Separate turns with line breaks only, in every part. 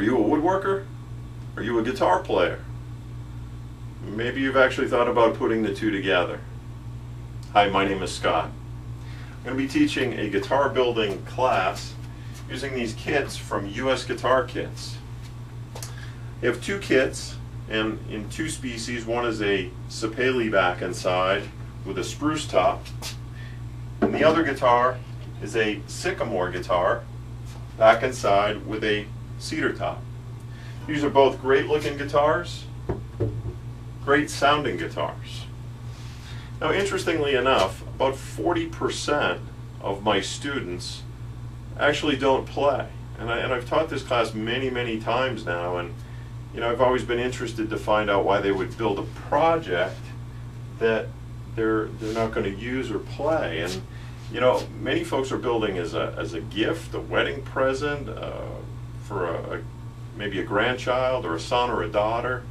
Are you a woodworker? Are you a guitar player? Maybe you've actually thought about putting the two together. Hi, my name is Scott. I'm going to be teaching a guitar building class using these kits from US Guitar Kits. They have two kits, and in two species. One is a sapele back and side with a spruce top, and the other guitar is a sycamore guitar back and side with a cedar top. These are both great looking guitars, great sounding guitars. Now, interestingly enough, about 40% of my students actually don't play. And I've taught this class many times now, and I've always been interested to find out why they would build a project that they're not going to use or play. And many folks are building as a gift, a wedding present, for maybe a grandchild or a son or a daughter.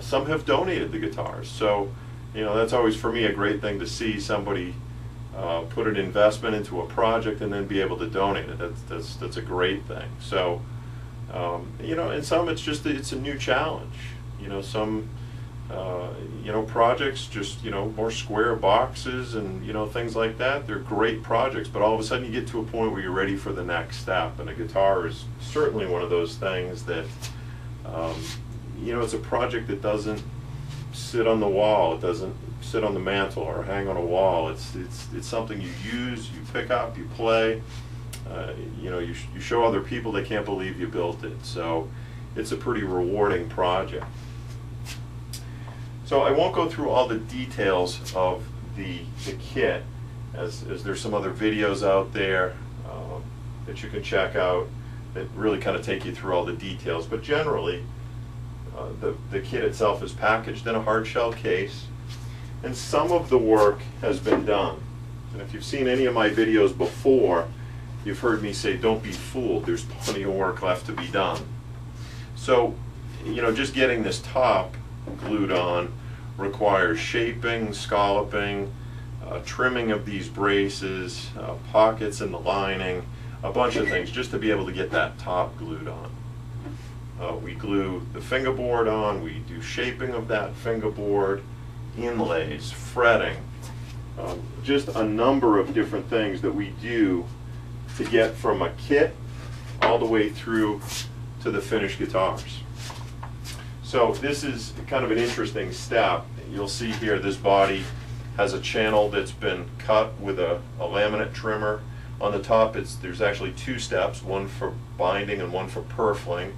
Some have donated the guitars, so that's always for me a great thing to see somebody put an investment into a project and then be able to donate it. That's a great thing. So and some it's a new challenge. Some projects just more square boxes and things like that. They're great projects, but all of a sudden you get to a point where you're ready for the next step, and a guitar is certainly one of those things that it's a project that doesn't sit on the wall. It doesn't sit on the mantle or hang on a wall. It's something you use, you pick up, you play. You show other people, they can't believe you built it. So it's a pretty rewarding project. So I won't go through all the details of the kit, as there's some other videos out there that you can check out that really kind of take you through all the details. But generally, the kit itself is packaged in a hard shell case, and some of the work has been done. And if you've seen any of my videos before, you've heard me say, don't be fooled, there's plenty of work left to be done. So, just getting this top glued on requires shaping, scalloping, trimming of these braces, pockets in the lining, a bunch of things just to be able to get that top glued on. We glue the fingerboard on, we do shaping of that fingerboard, inlays, fretting, just a number of different things that we do to get from a kit all the way through to the finished guitars. So this is kind of an interesting step. You'll see here this body has a channel that's been cut with a laminate trimmer. On the top there's actually two steps, one for binding and one for purfling,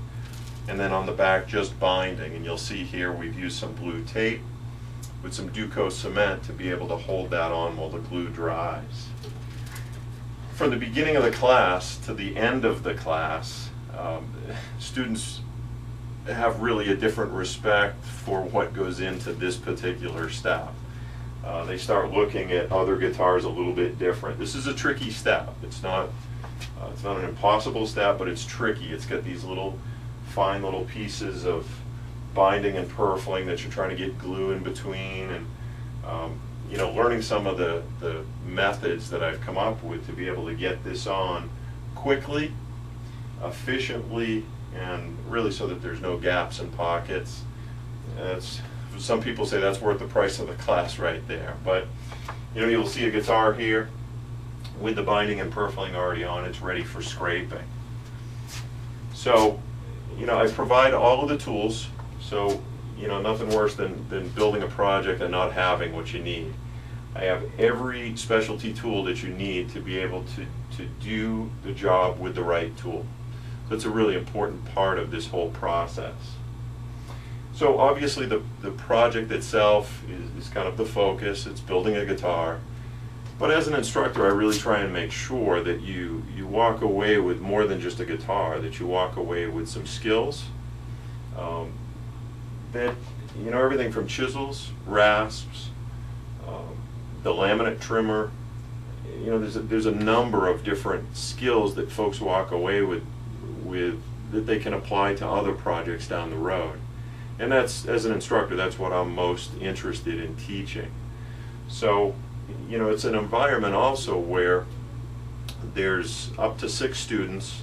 and then on the back just binding. And you'll see here we've used some blue tape with some Duco cement to be able to hold that on while the glue dries. From the beginning of the class to the end of the class, students have really a different respect for what goes into this particular step. They start looking at other guitars a little bit different. This is a tricky step. It's not an impossible step, but it's tricky. It's got these fine little pieces of binding and purfling that you're trying to get glue in between, and learning some of the methods that I've come up with to be able to get this on quickly, efficiently, and really so that there's no gaps and pockets. Some people say that's worth the price of the class right there. But you'll see a guitar here with the binding and purfling already on. It's ready for scraping. So I provide all of the tools. So nothing worse than building a project and not having what you need. I have every specialty tool that you need to be able to do the job with the right tool. That's a really important part of this whole process. So obviously the project itself is kind of the focus. It's building a guitar. But as an instructor, I really try and make sure that you walk away with more than just a guitar, that you walk away with some skills. That everything from chisels, rasps, the laminate trimmer, there's a number of different skills that folks walk away with that they can apply to other projects down the road. And that's, as an instructor, that's what I'm most interested in teaching. So, it's an environment also where there's up to 6 students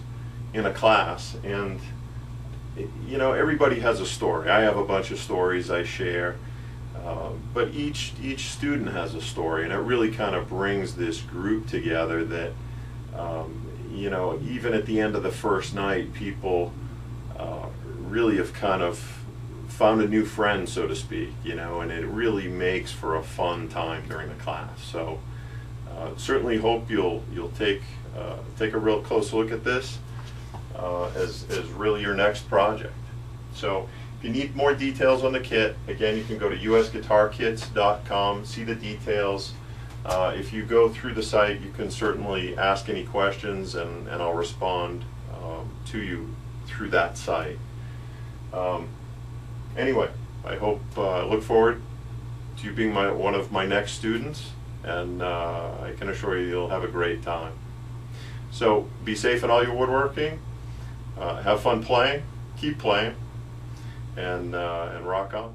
in a class, and you know, everybody has a story. I have a bunch of stories I share, but each student has a story, and it really kind of brings this group together that, you know, even at the end of the first night, people really have kind of found a new friend, so to speak, you know, and it really makes for a fun time during the class. So certainly hope you'll take a real close look at this as really your next project. So if you need more details on the kit, again, you can go to usguitarkits.com, see the details. If you go through the site, you can certainly ask any questions, and I'll respond to you through that site. Anyway, I look forward to you being one of my next students, and I can assure you you'll have a great time. So be safe in all your woodworking, have fun playing, keep playing, and rock on.